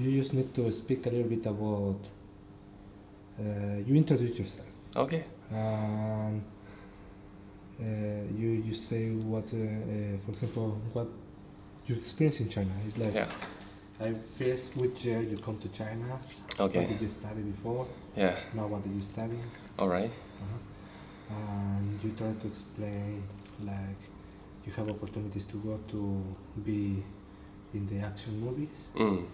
you just need to speak a little bit about. You introduce yourself. Okay. You say what, for example, what you experience in China. It's like, Yeah. I first which year you come to China. Okay. What did you study before? Yeah. Now what did you study? All right. And you try to explain like you have opportunities to go to be in the action movies. Mm.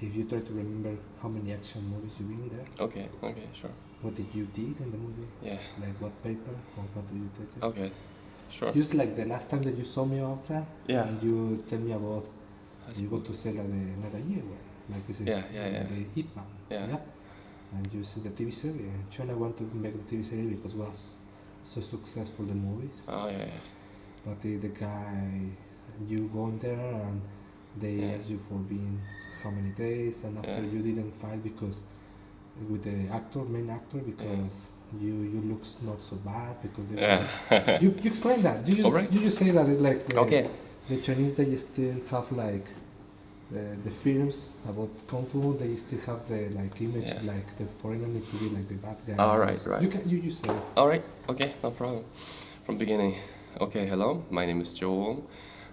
If you try to remember how many action movies you've been there, Okay. Okay. Sure. what did you did in the movie? Yeah. Like what paper or what do you take? Okay. Sure. Just like the last time that you saw me outside, Yeah. and you tell me about That's you go good. to sell another year, like this is Yeah. the Ip Man. Yeah. And you see the TV series. China want to make the TV series because it was so successful the movies. Oh yeah. But the guy, you go in there and they Yeah. ask you for being how many days, and after Yeah. you didn't fight because with the main actor, because you looks not so bad because they Yeah. you explain that. You just Alright. you just say that it's like Okay. the Chinese, they still have like the films about kung fu. They still have the like image Yeah. like the foreigner need to be like the bad guy. Alright, right. You say it. All right. Okay. No problem. From beginning. Okay. Hello. My name is Joel.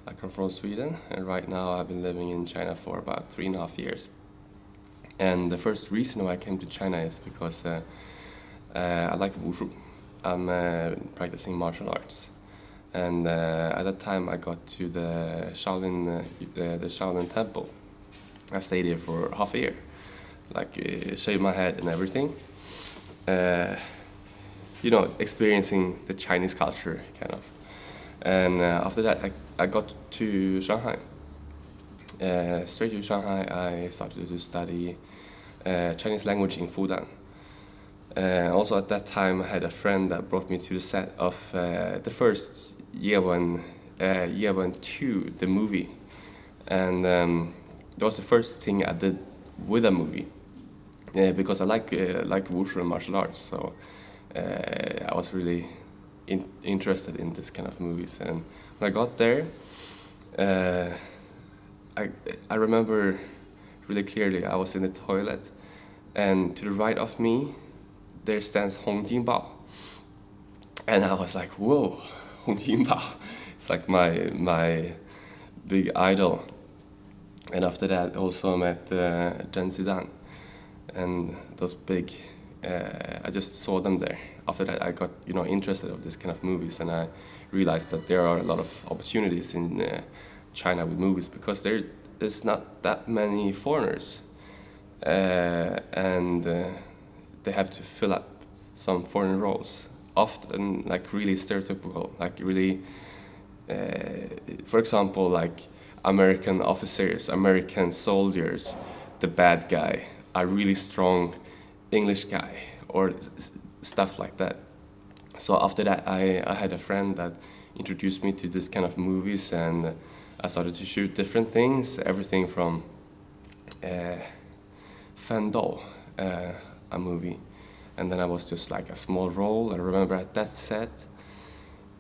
I come from Sweden, and right now I've been living in China for about 3.5 years. And the first reason why I came to China is because I like wushu. I'm practicing martial arts, and at that time I got to the Shaolin temple. I stayed here for half a year, like shaved my head and everything. Experiencing the Chinese culture, kind of. And after that, I got to Shanghai. Straight to Shanghai, I started to study Chinese language in Fudan. Also at that time, I had a friend that brought me to the set of the first year one, 2, the movie. And that was the first thing I did with a movie, because I like wushu and martial arts. So I was really interested in this kind of movies. And when I got there, I remember really clearly I was in the toilet, and to the right of me there stands Hong Jinbao, and I was like, whoa, Hong Jinbao, it's like my big idol. And after that also I met Zhang Zidan, and those big I just saw them there. After that I got interested in this kind of movies, and I realized that there are a lot of opportunities in China with movies, because there's not that many foreigners, and they have to fill up some foreign roles, often like really stereotypical, like really, for example, like American officers, American soldiers, the bad guy, a really strong English guy, or stuff like that. So after that, I had a friend that introduced me to this kind of movies, and I started to shoot different things, everything from Fandol, a movie, and then I was just like a small role. I remember at that set,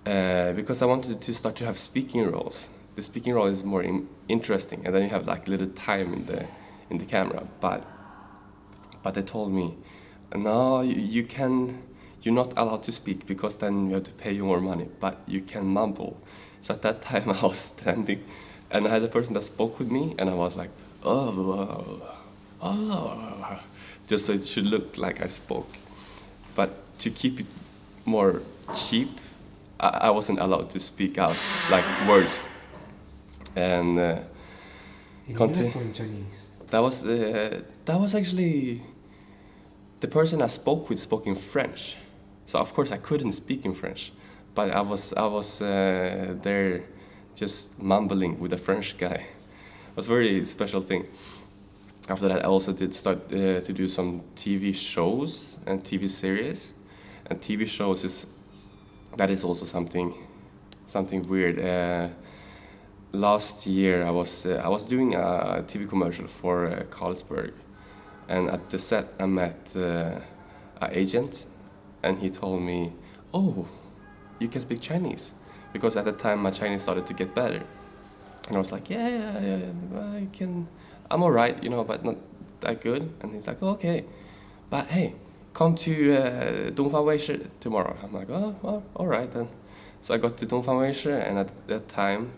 because I wanted to start to have speaking roles. The speaking role is more interesting, and then you have like little time in the camera. But they told me, no, you're not allowed to speak, because then you have to pay you more money, but you can mumble. So at that time I was standing, and I had a person that spoke with me, and I was like, oh, just so it should look like I spoke. But to keep it more cheap, I wasn't allowed to speak out like words. And In English or in Chinese? That was actually the person I spoke with spoke in French, so of course I couldn't speak in French, but I was there just mumbling with a French guy. It was a very special thing. After that, I also did start to do some TV shows and TV series, and TV shows is also something weird. Last year I was doing a TV commercial for Carlsberg, and at the set I met an agent, and he told me, oh, you can speak Chinese, because at the time my Chinese started to get better, and I was like, yeah, I can I'm alright, you know, but not that good. And he's like, okay, but hey, come to Dongfang Weishi tomorrow. I'm like, oh, well, alright then. So I got to Dongfang Weishi, and at that time,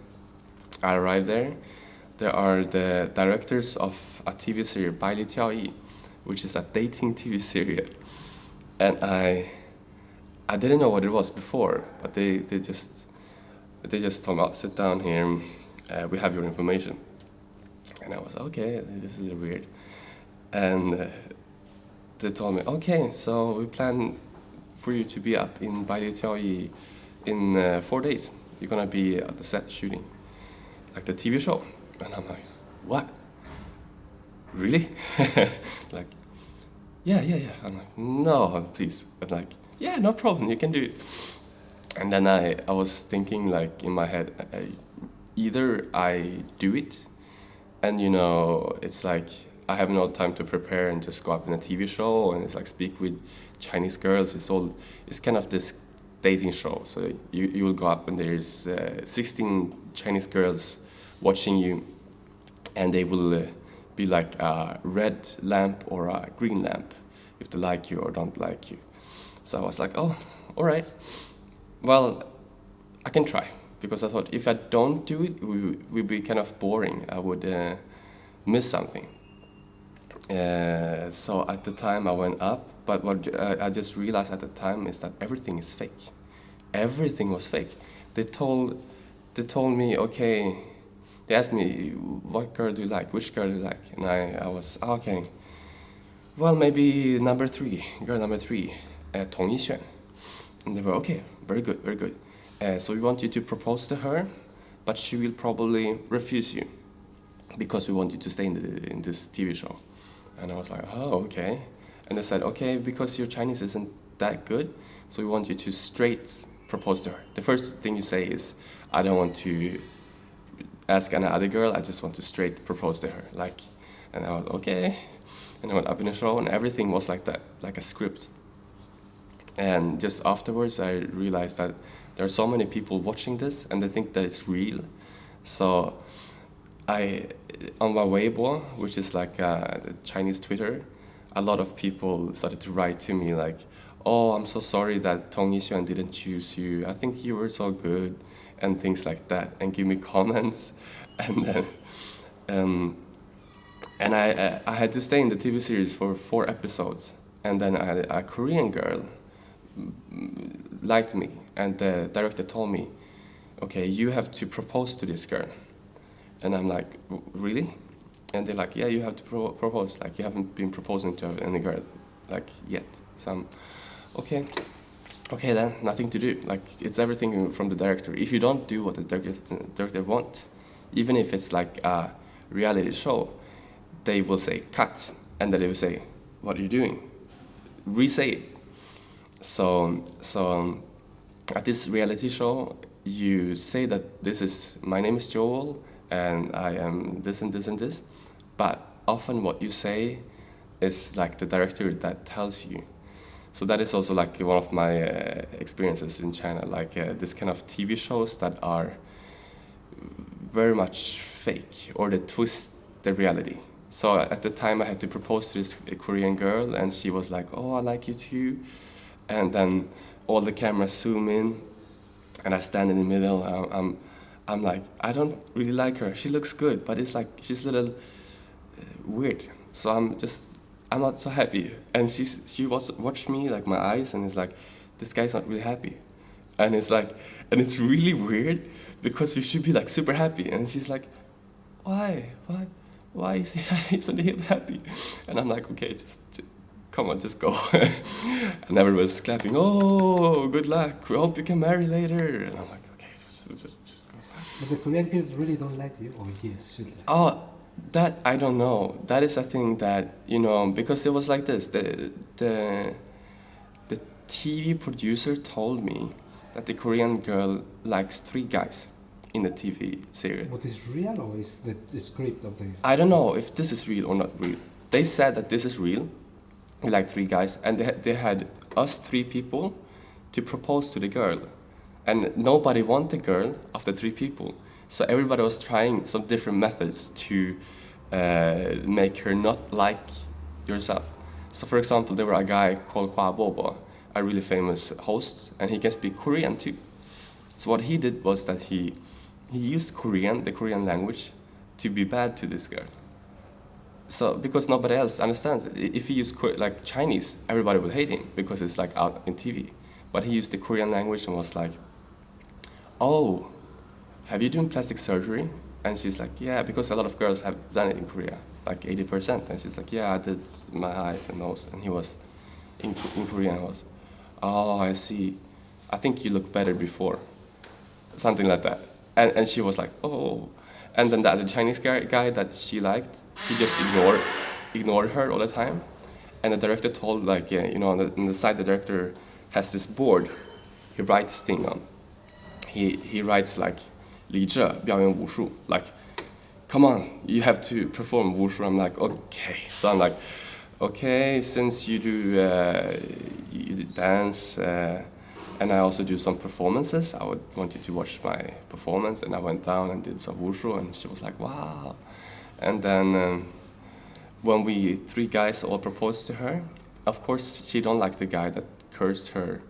I arrived there. There are the directors of a TV series, Bai Li Tiao Yi, which is a dating TV series. And I didn't know what it was before, but they just told me, oh, sit down here, we have your information. And I was, okay, this is weird. And they told me, okay, so we plan for you to be up in Bai Li Tiao Yi in 4 days. You're gonna be at the set shooting, like the TV show. And I'm like, what? Really? Like, yeah. I'm like, no, please. I'm like, yeah, no problem, you can do it. And then I was thinking, like, in my head, either I do it, and you know, it's like I have no time to prepare and just go up in a TV show and it's like speak with Chinese girls. It's kind of this dating show. So you will go up and there's 16 Chinese girls watching you, and they will be like a red lamp or a green lamp if they like you or don't like you. So I was like, oh, all right. Well, I can try, because I thought if I don't do it, it would be kind of boring. I would miss something. So at the time I went up, but what I just realized at the time is that everything is fake. Everything was fake. They told me, okay, they asked me, what girl do you like? Which girl do you like? And I was, okay, well, maybe girl number three, Tong Yixuan. And they were, okay, very good, very good. So we want you to propose to her, but she will probably refuse you because we want you to stay in this TV show. And I was like, oh, okay. And they said, okay, because your Chinese isn't that good, so we want you to straight propose to her. The first thing you say is, I don't want to ask another girl, I just want to straight propose to her. Like, and I was, okay. And I went up in the show, and everything was like that, like a script. And just afterwards, I realized that there are so many people watching this, and they think that it's real. So on my Weibo, which is like the Chinese Twitter, a lot of people started to write to me like, oh, I'm so sorry that Tong Yixuan didn't choose you. I think you were so good, and things like that, and give me comments. And then, and I had to stay in the TV series for 4 episodes. And then a Korean girl liked me, and the director told me, okay, you have to propose to this girl. And I'm like, really? And they're like, yeah, you have to propose. Like, you haven't been proposing to any girl, like, yet. So I'm, okay then, nothing to do. Like, it's everything from the director. If you don't do what the director wants, even if it's like a reality show, they will say, cut. And then they will say, what are you doing? Re-say it. So at this reality show, you say that my name is Joel, and I am this and this and this, but often what you say is like the director that tells you. So that is also like one of my experiences in China, like this kind of TV shows that are very much fake, or they twist the reality. So at the time I had to propose to this Korean girl, and she was like, oh, I like you too. And then all the cameras zoom in, and I stand in the middle. I'm like, I don't really like her. She looks good, but it's like she's a little weird. So I'm not so happy. And she watched me, like my eyes, and it's like, this guy's not really happy. And it's like, and it's really weird because we should be like super happy. And she's like, why isn't he happy? And I'm like, okay, just come on, just go. And everyone's clapping, oh, good luck, we hope you can marry later. And I'm like, okay, just go. But the Korean people really don't like you, or yes, should they? Oh, that I don't know. That is a thing that, you know, because it was like this, the TV producer told me that the Korean girl likes 3 guys in the TV series. What is real, or is the script of the... I don't know if this is real or not real. They said that this is real, like 3 guys, and they had us 3 people to propose to the girl, and nobody wanted the girl of the 3 people, so everybody was trying some different methods to make her not like yourself. So for example, there were a guy called Hua Bobo, a really famous host, and he can speak Korean too. So what he did was that he used Korean, the Korean language, to be bad to this girl. So because nobody else understands it. If he used like Chinese, everybody would hate him because it's like out in TV. But he used the Korean language and was like, "Oh, have you done plastic surgery?" And she's like, "Yeah," because a lot of girls have done it in Korea, like 80%. And she's like, "Yeah, I did my eyes and nose." And he was in Korean was, "Oh, I see. I think you look better before." Something like that. And she was like, "Oh." And then the other Chinese guy that she liked, he just ignored her all the time. And the director told, like, on the side, the director has this board he writes thing on. He writes like, 李这表演武术, like, "Come on, you have to perform wushu." I'm like, okay. So I'm like, okay, since you do dance, and I also do some performances, I would want you to watch my performance. And I went down and did some wushu, and she was like, "Wow." And then when we 3 guys all proposed to her, of course she don't like the guy that cursed her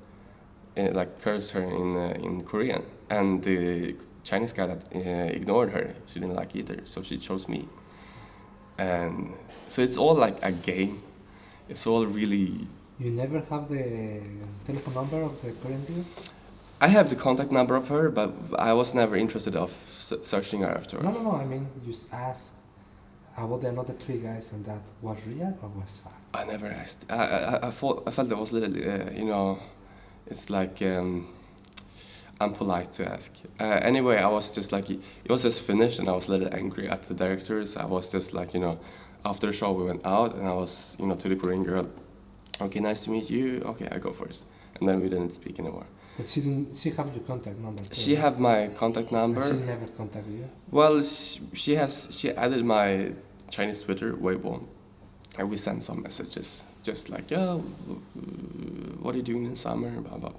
in Korean, and the Chinese guy that ignored her, she didn't like either, so she chose me. And so it's all like a game. It's all really. You never have the telephone number of the Korean girl? I have the contact number of her, but I was never interested of searching her after her. No. I mean, you just asked about the another 3 guys, and that was real or was fake? I never asked. I felt there was little, it's like unpolite to ask. Anyway, I was just like, it was just finished, and I was a little angry at the directors. I was just like, after the show we went out, and I was, to the Korean girl, "Okay, nice to meet you. Okay, I go first." And then we didn't speak anymore. But she have your contact number too. She have my contact number. And she never contacted you? Well, she added my Chinese Twitter, Weibo, and we sent some messages, just like, "Yo, what are you doing in summer?" Blah blah.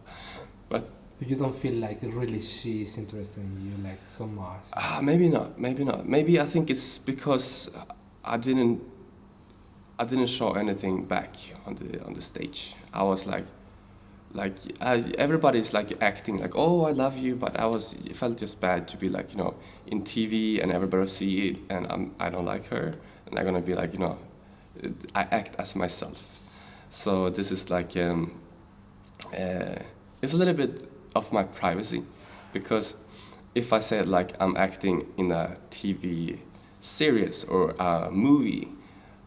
But you don't feel like really she's interested in you like so much? Maybe not. Maybe I think it's because I didn't show anything back on the stage. I was like everybody's like acting like, "Oh, I love you," but it felt just bad to be like, in TV and everybody see it, and I don't like her, and I'm gonna be like, I act as myself. So this is like it's a little bit of my privacy, because if I said like I'm acting in a TV series or a movie,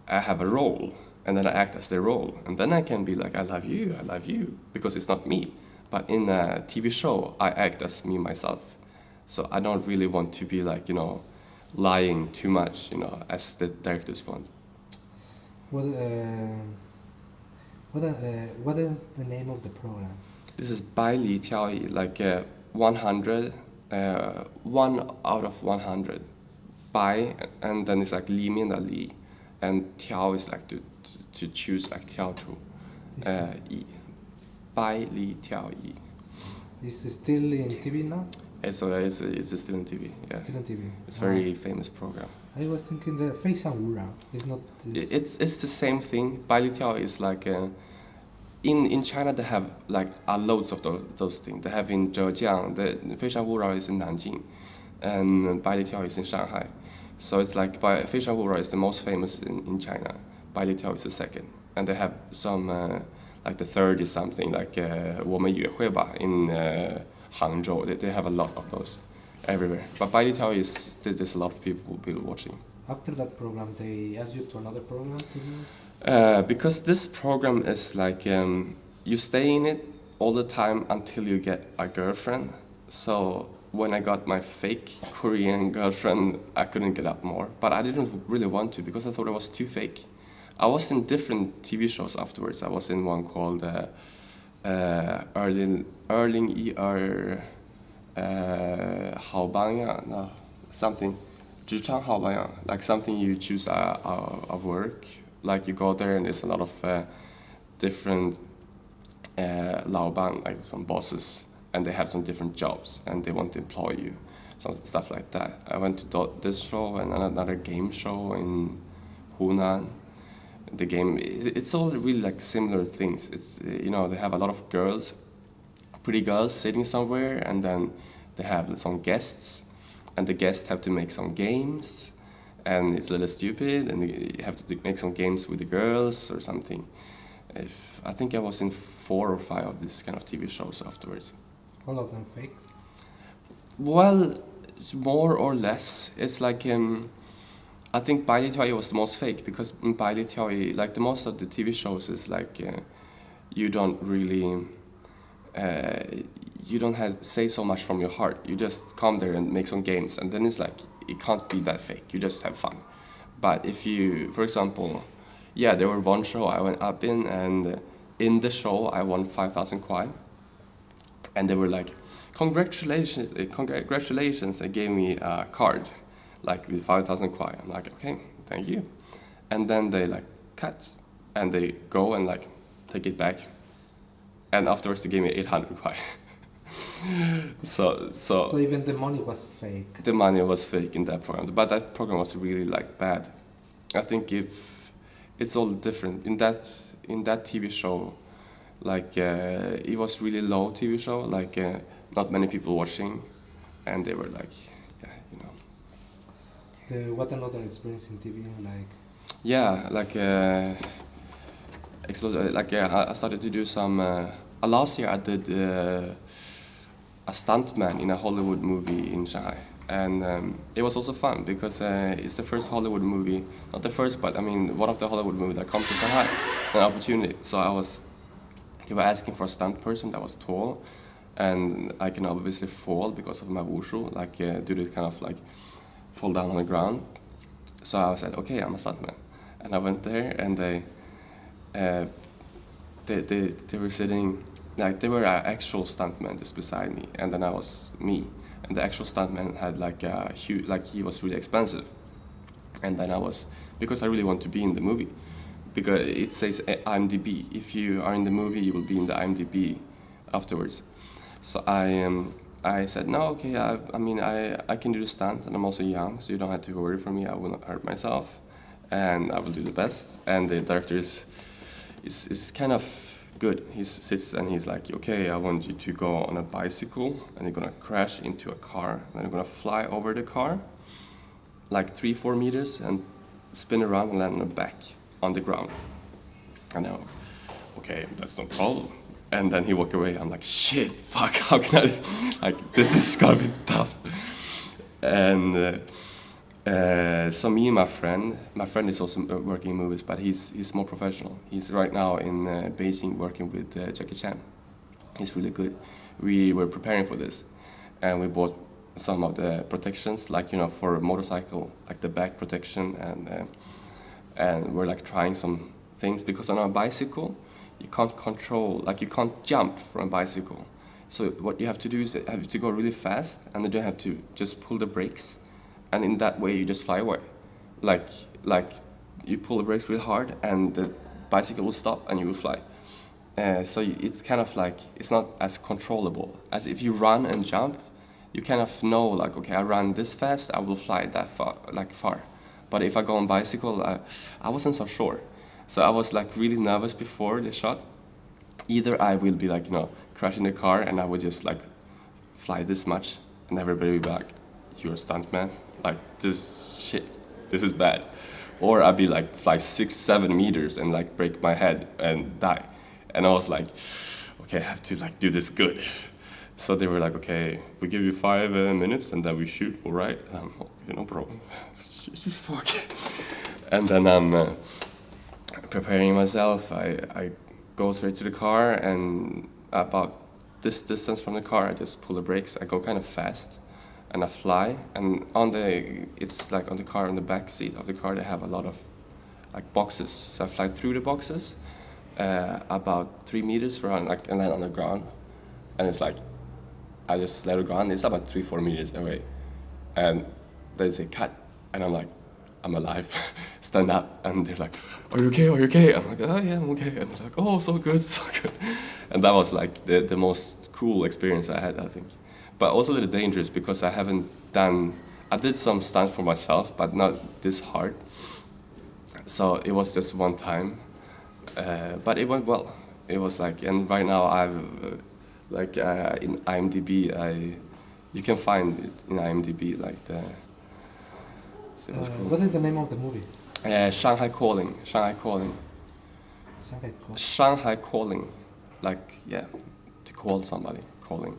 I have a role, and then I act as the role, and then I can be like, I love you, because it's not me. But in a TV show, I act as me myself. So I don't really want to be like, lying too much, as the directors want. What is the name of the program? This is 百里挑一, like 100, 1 out of 100. 百, and then it's like 里面的里, and 挑 is like to choose, like 挑出, 一. 百里挑一. Is it still in TV now? It's still in TV. Yeah. Still in TV. It's a very famous program. I was thinking the 非诚勿扰 is not. It's the same thing. 百里挑 is like in China they have like loads of those things. They have in Zhejiang. The 非诚勿扰 is in Nanjing, and 百里挑 is in Shanghai. So it's like 非诚勿扰 is the most famous in China. 百里挑 is the second, and they have some like the third is something like 我们约会吧 in Hangzhou. They have a lot of those everywhere. But 百里挑 is there's a lot of people watching. After that program, they asked you to another program to do? Because this program is like you stay in it all the time until you get a girlfriend. So when I got my fake Korean girlfriend, I couldn't get up more. But I didn't really want to, because I thought it was too fake. I was in different TV shows afterwards. I was in one called Erling something. 职场好榜样, like something you choose a work. Like you go there and there's a lot of different 老板, like some bosses, and they have some different jobs and they want to employ you. some stuff like that. I went to this show and another game show in Hunan. The game, it's all really like similar things. It's they have a lot of girls, pretty girls sitting somewhere, and then they have some guests, and the guests have to make some games, and it's a little stupid, and you have to make some games with the girls or something. I think I was in 4 or 5 of these kind of TV shows afterwards. All of them fake? Well, it's more or less. It's like I think Baile Tiaoyi was the most fake, because in Baile Tiaoyi, like the most of the TV shows is like you don't really you don't say so much from your heart. You just come there and make some games, and then it's like it can't be that fake. You just have fun. But if you, for example, there were one show I went up in, and in the show I won 5,000 kwai, and they were like, congratulations! They gave me a card, like with 5,000 kwai. I'm like, okay, thank you. And then they like cut, and they go and like take it back, and afterwards they gave me 800 kwai. So even the money was fake. The money was fake in that program, but that program was really like bad. I think if it's all different in that TV show, like it was really low TV show, like not many people watching, and they were like, What another experience in TV like? Yeah, like I started to do some. Last year I did a stuntman in a Hollywood movie in Shanghai, and it was also fun because it's the first Hollywood movie, not the first, but I mean one of the Hollywood movies that come to Shanghai, an opportunity. So they were asking for a stunt person that was tall, and I can obviously fall because of my wushu, like do this kind of like fall down on the ground. So I said, okay, I'm a stuntman, and I went there, and they were sitting, like they were an actual stuntman just beside me, and then I was me, and the actual stuntman had like a huge, like he was really expensive, and then because I really want to be in the movie, because it says IMDb. If you are in the movie, you will be in the IMDb afterwards. So I said, no, okay, I can do the stunt, and I'm also young, so you don't have to worry for me. I will not hurt myself, and I will do the best. And the director is kind of good. He sits and he's like, okay, I want you to go on a bicycle, and you're gonna crash into a car, and you're gonna fly over the car, like 3-4 meters, and spin around and land on the back on the ground. I know, okay, that's no problem. And then he walked away. I'm like, shit, fuck, how can I, like, this is gonna be tough. And so me and my friend is also working in movies, but he's more professional. He's right now in Beijing working with Jackie Chan. He's really good. We were preparing for this, and we bought some of the protections, like, for a motorcycle, like the back protection, and we're like trying some things, because on a bicycle, you can't control, like you can't jump from a bicycle. So what you have to do is you have to go really fast, and then you have to just pull the brakes, and in that way you just fly away. Like you pull the brakes really hard, and the bicycle will stop, and you will fly. So it's kind of like, it's not as controllable as if you run and jump. You kind of know, like, okay, I run this fast, I will fly that far. But if I go on bicycle, I wasn't so sure. So I was like really nervous before the shot. Either I will be like, crash in the car, and I would just like fly this much, and everybody will be like, you're a stuntman? Like, this is bad. Or I'd be like fly 6-7 meters and like break my head and die. And I was like, okay, I have to like do this good. So they were like, okay, we give you 5 minutes and then we shoot, all right? And I'm okay, no problem. Fuck. And then I'm preparing myself. I go straight to the car, and about this distance from the car, I just pull the brakes. I go kind of fast, and I fly. And it's like on the car, on the back seat of the car, they have a lot of like boxes. So I fly through the boxes, about 3 meters around, like, and land on the ground. And it's like, I just let it go on. It's about 3-4 meters away, and they say cut, and I'm like, I'm alive. Stand up, and they're like, are you okay? Are you okay? I'm like, oh yeah, I'm okay. And they're like, oh, so good, so good. And that was like the most cool experience I had, I think. But also a little dangerous, because I haven't done. I did some stunt for myself, but not this hard. So it was just one time, but it went well. It was like, and right now I've in IMDb, you can find it in IMDb like the. So it was cool. What is the name of the movie? Shanghai Calling. Shanghai Calling. Shanghai Calling, like to call somebody, calling.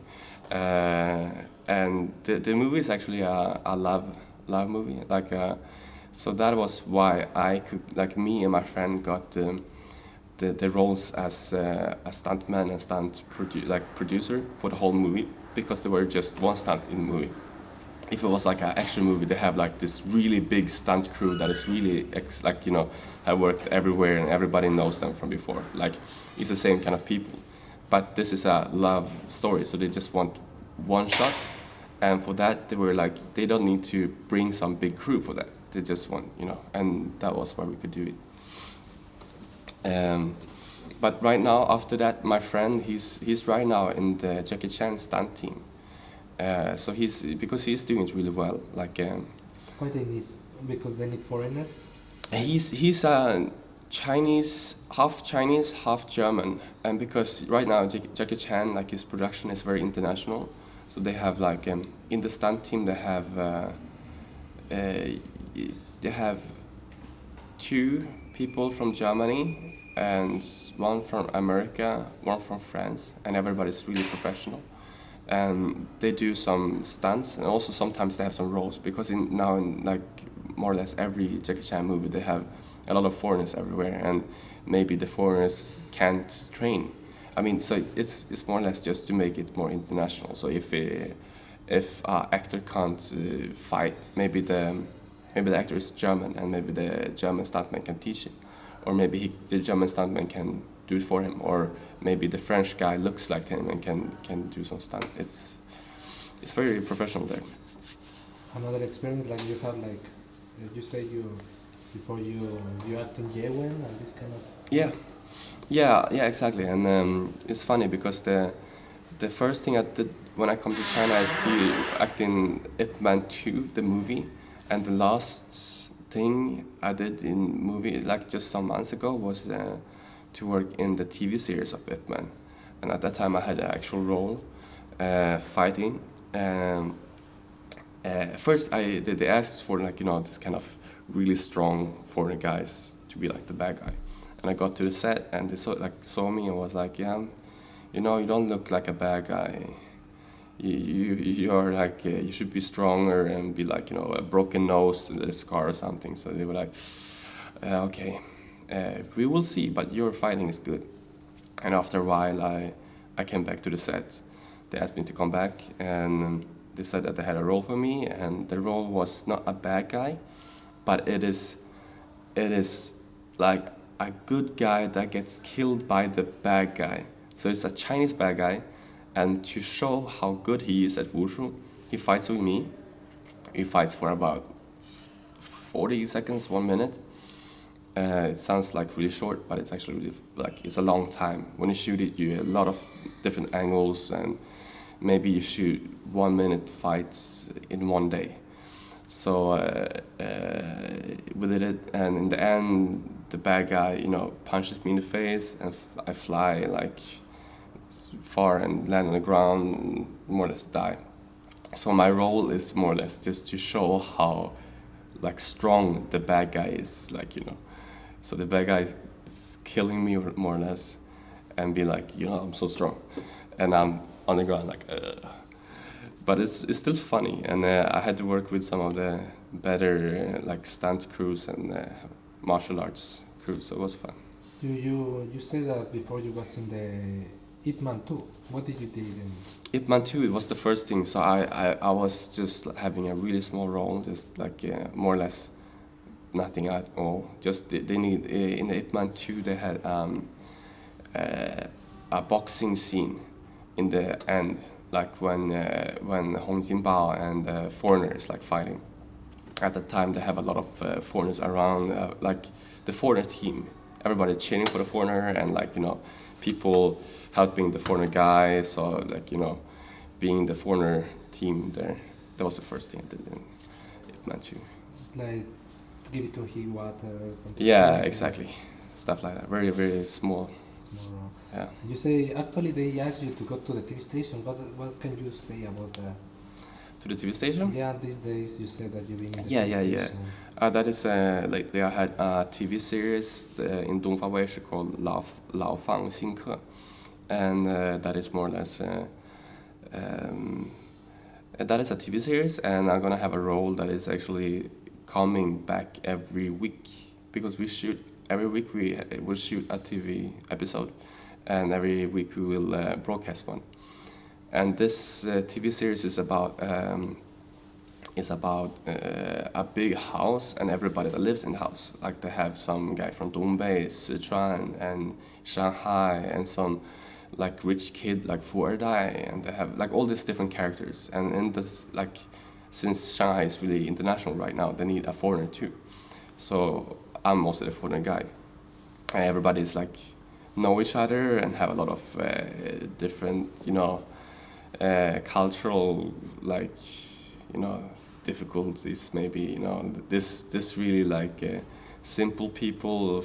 And the movie is actually a love movie. So that was why I could, like, me and my friend got the roles as a stuntman and producer for the whole movie, because there were just one stunt in the movie. If it was like an action movie, they have like this really big stunt crew that is really have worked everywhere and everybody knows them from before. Like, it's the same kind of people. But this is a love story, so they just want one shot, and for that they were like, they don't need to bring some big crew for that. They just want, and that was why we could do it. But right now, after that, my friend, he's right now in the Jackie Chan stunt team. So because he's doing it really well. Like, why they need? Because they need foreigners. He's a Chinese, half German, and because right now Jackie Chan, like, his production is very international. So they have like in the stunt team they have 2 people from Germany and 1 from America, 1 from France, and everybody's really professional. And they do some stunts, and also sometimes they have some roles, because now in like more or less every Jackie Chan movie they have a lot of foreigners everywhere, and maybe the foreigners can't train. I mean, so it's more or less just to make it more international. So if an actor can't fight, maybe the actor is German, and maybe the German stuntman can teach it, or maybe the German stuntman can do it for him, or maybe the French guy looks like him and can do some stunt. It's very professional there. Another experience, like you have, like you say, before you act in Yewen and this kind of. Yeah, exactly. And it's funny because the first thing I did when I come to China is to act in Ip Man 2, the movie, and the last thing I did in movie, like just some months ago, was to work in the TV series of Ip Man. And at that time I had an actual role, fighting. First they asked for, like, this kind of really strong foreign guys to be like the bad guy. And I got to the set and they saw me and was like, yeah, you don't look like a bad guy. You're like, you should be stronger and be like, a broken nose and a scar or something. So they were like, okay, we will see, but your fighting is good. And after a while, I came back to the set. They asked me to come back, and they said that they had a role for me, and the role was not a bad guy, but it is like a good guy that gets killed by the bad guy. So it's a Chinese bad guy, and to show how good he is at wushu, he fights with me. He fights for about 40 seconds, 1 minute. It sounds like really short, but it's actually really, like, it's a long time. When you shoot it, you have a lot of different angles, and maybe you shoot 1 minute fights in 1 day. So we did it, and in the end, the bad guy, punches me in the face, and I fly like far and land on the ground, and more or less die. So my role is more or less just to show how, like, strong the bad guy is, like, So the bad guy is killing me more or less, and be like, I'm so strong, and I'm on the ground like. But it's still funny, and I had to work with some of the better like stunt crews and martial arts crews, so it was fun. You said that before you was in the Ip Man 2. What did you do in Ip Man 2? It was the first thing, so I was just having a really small role, just like more or less nothing at all. Just they need in the Ip Man 2 they had a boxing scene in the end. Like when Hong Jinbao and the foreigners like fighting. At the time, they have a lot of foreigners around, like the foreigner team. Everybody cheering for the foreigner, and like people helping the foreigner guys, or like being the foreigner team there. That was the first thing I did in Manchu. Like give it to him water or something. Yeah, exactly. Stuff like that. Very, very small. Small. Yeah. You say actually they asked you to go to the TV station. What can you say about that? To the TV station? Yeah, these days you said that you've been in the Yeah, TV yeah, yeah. station. That is lately I had a TV series in Dongfa Weishi called Lao Fang Xin Ke, and that is more or less that is a TV series, and I'm gonna have a role that is actually coming back every week, because we shoot every week. We will shoot a TV episode, and every week we will broadcast one. And this TV series is about a big house and everybody that lives in the house. Like they have some guy from Dongbei, Sichuan, and Shanghai, and some like rich kid like Fuerdai, and they have like all these different characters. And in this, like, since Shanghai is really international right now, they need a foreigner too. So I'm also the foreigner guy, and everybody's like know each other and have a lot of different, cultural, like, difficulties. Maybe this really like simple people